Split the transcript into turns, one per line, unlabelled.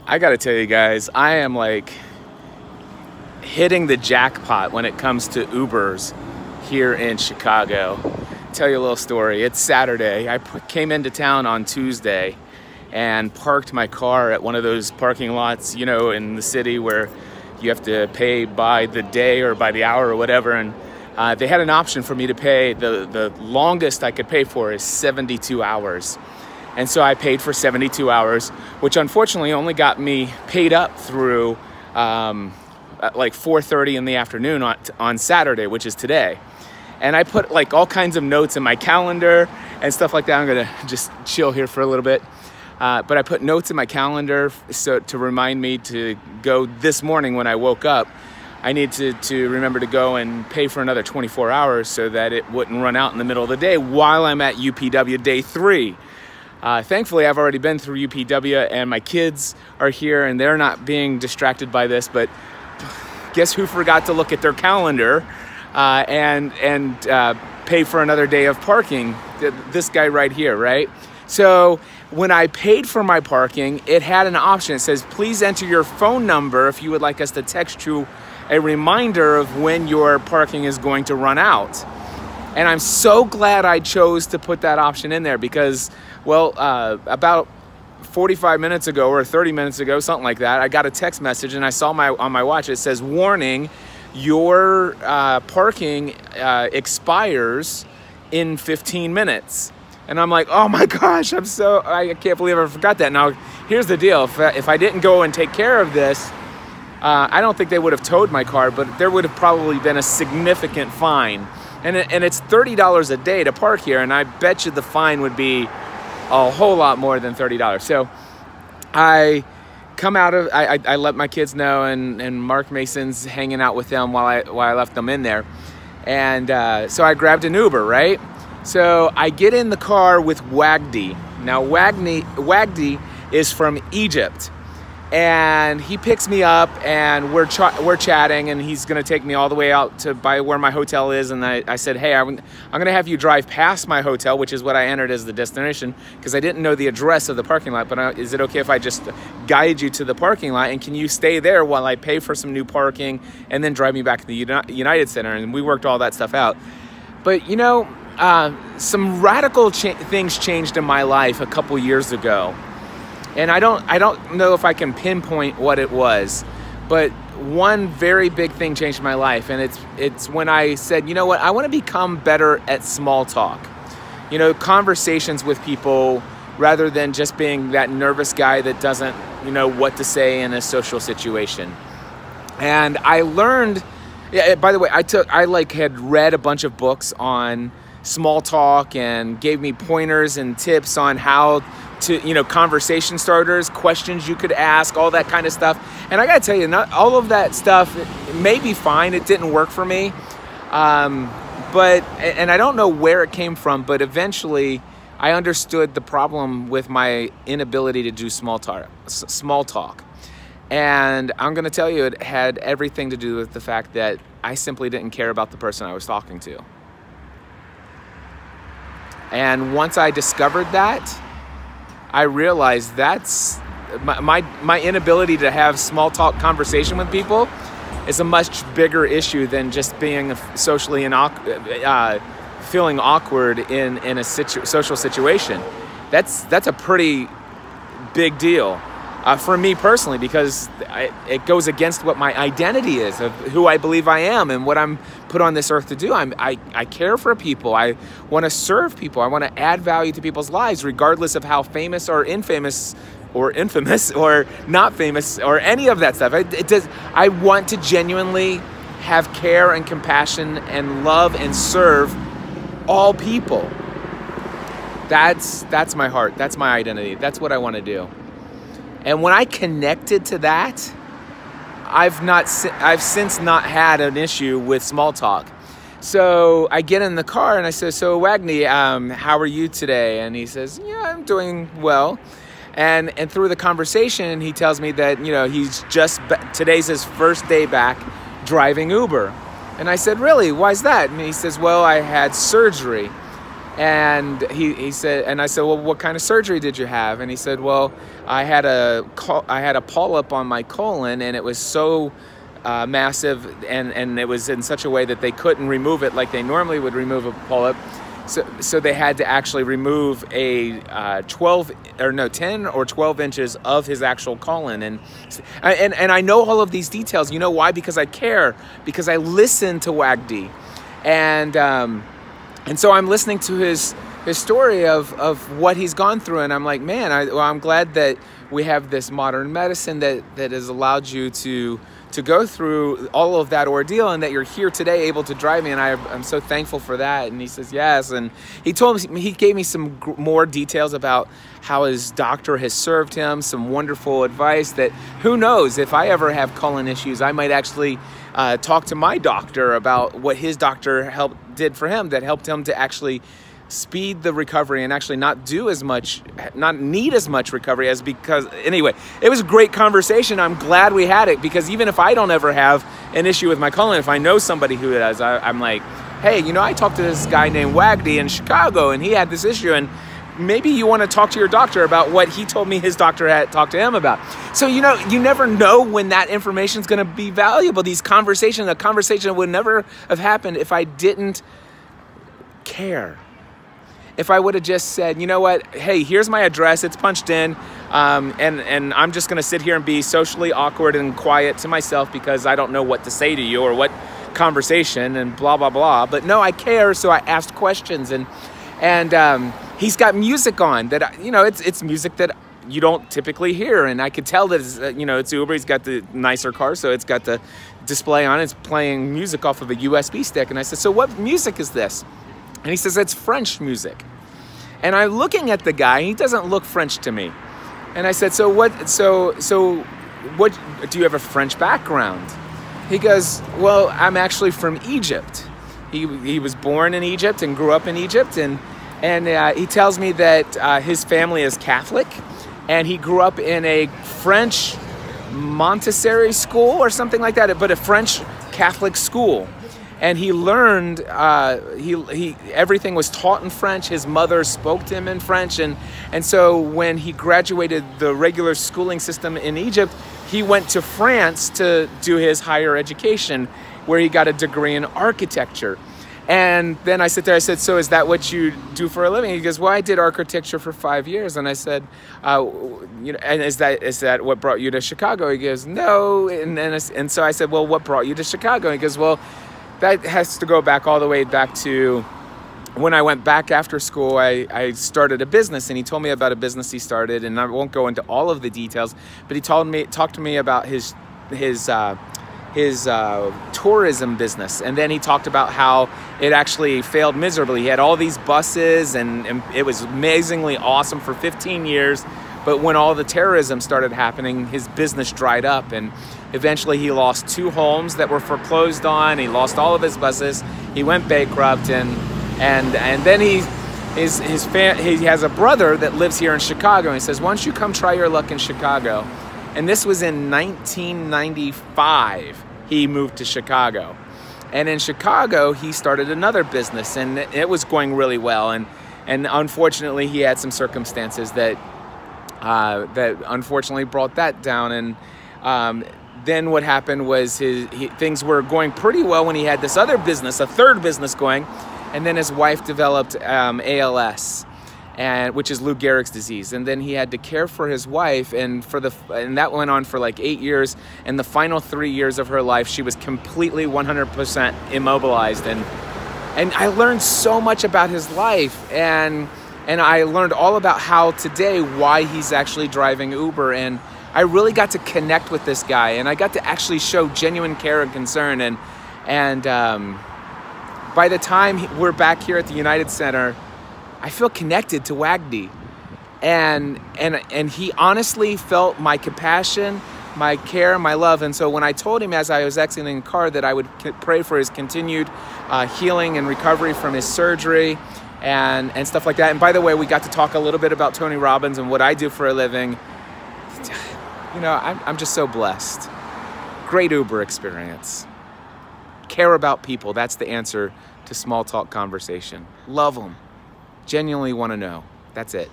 I gotta tell you guys, I am like hitting the jackpot when it comes to Ubers here in Chicago. Tell you a little story. It's Saturday. I came into town on Tuesday and parked my car at one of those parking lots, you know, in the city where you have to pay by the day or by the hour or whatever. And they had an option for me to pay. The longest I could pay for is 72 hours. And so I paid for 72 hours, which unfortunately only got me paid up through at like 4:30 in the afternoon on Saturday, which is today. And I put like all kinds of notes in my calendar and stuff like that. I'm gonna just chill here for a little bit. But I put notes in my calendar to remind me to go this morning when I woke up. I need to remember to go and pay for another 24 hours so that it wouldn't run out in the middle of the day while I'm at UPW day 3. Thankfully, I've already been through UPW and my kids are here and they're not being distracted by this, but guess who forgot to look at their calendar and pay for another day of parking? This guy right here, right? So when I paid for my parking, it had an option. It says, please enter your phone number if you would like us to text you a reminder of when your parking is going to run out. And I'm so glad I chose to put that option in there because, well, about 45 minutes ago or 30 minutes ago, something like that, I got a text message and I saw on my watch, it says, warning, your parking expires in 15 minutes. And I'm like, oh my gosh, I can't believe I forgot that. Now, here's the deal. If I didn't go and take care of this, I don't think they would have towed my car, but there would have probably been a significant fine. And it's $30 a day to park here, and I bet you the fine would be a whole lot more than $30. So I come out of, I let my kids know, and Mark Mason's hanging out with them while I left them in there. And so I grabbed an Uber, right? So I get in the car with Wagdi. Now Wagdi is from Egypt. And he picks me up and we're chatting and he's gonna take me all the way out to by where my hotel is. And I said, hey, I'm gonna have you drive past my hotel, which is what I entered as the destination because I didn't know the address of the parking lot, but is it okay if I just guide you to the parking lot and can you stay there while I pay for some new parking and then drive me back to the United Center? And we worked all that stuff out. But you know, some radical things changed in my life a couple years ago. And I don't know if I can pinpoint what it was, but one very big thing changed my life, and it's when I said, you know what, I want to become better at small talk. You know, conversations with people rather than just being that nervous guy that doesn't, you know, what to say in a social situation. And I learned, by the way, I had read a bunch of books on small talk and gave me pointers and tips on how to, you know, conversation starters, questions you could ask, all that kind of stuff. And I gotta tell you, not all of that stuff, it may be fine. It didn't work for me. And I don't know where it came from, but eventually I understood the problem with my inability to do small talk. And I'm gonna tell you, it had everything to do with the fact that I simply didn't care about the person I was talking to. And once I discovered that, I realized that's my inability to have small talk conversation with people is a much bigger issue than just being socially feeling awkward in a social situation. That's a pretty big deal for me personally, because it goes against what my identity is of who I believe I am and what I'm put on this earth to do. I care for people. I want to serve people. I want to add value to people's lives, regardless of how famous or infamous or not famous or any of that stuff. I want to genuinely have care and compassion and love and serve all people. That's my heart. That's my identity. That's what I want to do. And when I connected to that, I've since not had an issue with small talk. So I get in the car and I say, so Wagdi, how are you today? And he says, yeah, I'm doing well. And through the conversation, he tells me that, you know, today's his first day back driving Uber. And I said, really, why's that? And he says, well, I had surgery. And he said, and I said, well, what kind of surgery did you have? And he said, well, I had a polyp on my colon, and it was so massive, and it was in such a way that they couldn't remove it like they normally would remove a polyp. So they had to actually remove a 10 or 12 inches of his actual colon. And I know all of these details. You know why? Because I care. Because I listen to Wagdi. And so I'm listening to his story of what he's gone through. And I'm like, man, I'm glad that we have this modern medicine that has allowed you to go through all of that ordeal, and that you're here today able to drive me, and I'm so thankful for that. And he says yes, and he gave me some more details about how his doctor has served him, some wonderful advice that who knows, if I ever have colon issues, I might actually talk to my doctor about what his doctor did for him, that helped him to actually speed the recovery and actually not need as much recovery because anyway, it was a great conversation. I'm glad we had it, because even if I don't ever have an issue with my colon, if I know somebody who does, I'm like, hey, I talked to this guy named Wagdi in Chicago, and he had this issue, and maybe you want to talk to your doctor about what he told me his doctor had talked to him about. So, you never know when that information is going to be valuable. A conversation would never have happened if I didn't care. If I would have just said, you know what, hey, here's my address, it's punched in, and I'm just gonna sit here and be socially awkward and quiet to myself because I don't know what to say to you or what conversation and blah, blah, blah. But no, I care, so I asked questions, and he's got music on that, it's music that you don't typically hear, and I could tell that it's Uber. He's got the nicer car, so it's got the display on, it's playing music off of a USB stick. And I said, so what music is this? And he says, it's French music. And I'm looking at the guy, and he doesn't look French to me. And I said, so what do you have a French background? He goes, well, I'm actually from Egypt. He was born in Egypt and grew up in Egypt. And he tells me that his family is Catholic, and he grew up in a French Montessori school or something like that, but a French Catholic school. And he learned, everything was taught in French. His mother spoke to him in French. And so when he graduated the regular schooling system in Egypt, he went to France to do his higher education, where he got a degree in architecture. And then I said, so is that what you do for a living? He goes, well, I did architecture for 5 years. And I said, and is that what brought you to Chicago? He goes, no. And so I said, well, what brought you to Chicago? He goes, well, that has to go back all the way back to when I went back after school. I started a business, and he told me about a business he started, and I won't go into all of the details, but he talked to me about his tourism business. And then he talked about how it actually failed miserably. He had all these buses, and it was amazingly awesome for 15 years. But when all the terrorism started happening, his business dried up, and eventually he lost 2 homes that were foreclosed on. He lost all of his buses. He went bankrupt, and then he has a brother that lives here in Chicago. And he says, why don't you come try your luck in Chicago? And this was in 1995. He moved to Chicago, and in Chicago he started another business, and it was going really well. And unfortunately, he had some circumstances that unfortunately brought that down. And then what happened was things were going pretty well when he had this other business, a third business going, and then his wife developed ALS, which is Lou Gehrig's disease. And then he had to care for his wife, and that went on for like 8 years. And the final 3 years of her life, she was completely 100% immobilized. And I learned so much about his life, and I learned all about why he's actually driving Uber. And I really got to connect with this guy, and I got to actually show genuine care and concern. And by the time we're back here at the United Center, I feel connected to Wagdi, and he honestly felt my compassion, my care, my love. And so when I told him as I was exiting the car that I would pray for his continued healing and recovery from his surgery and stuff like that. And by the way, we got to talk a little bit about Tony Robbins and what I do for a living. I'm just so blessed. Great Uber experience. Care about people. That's the answer to small talk conversation. Love them. genuinely want to know. That's it.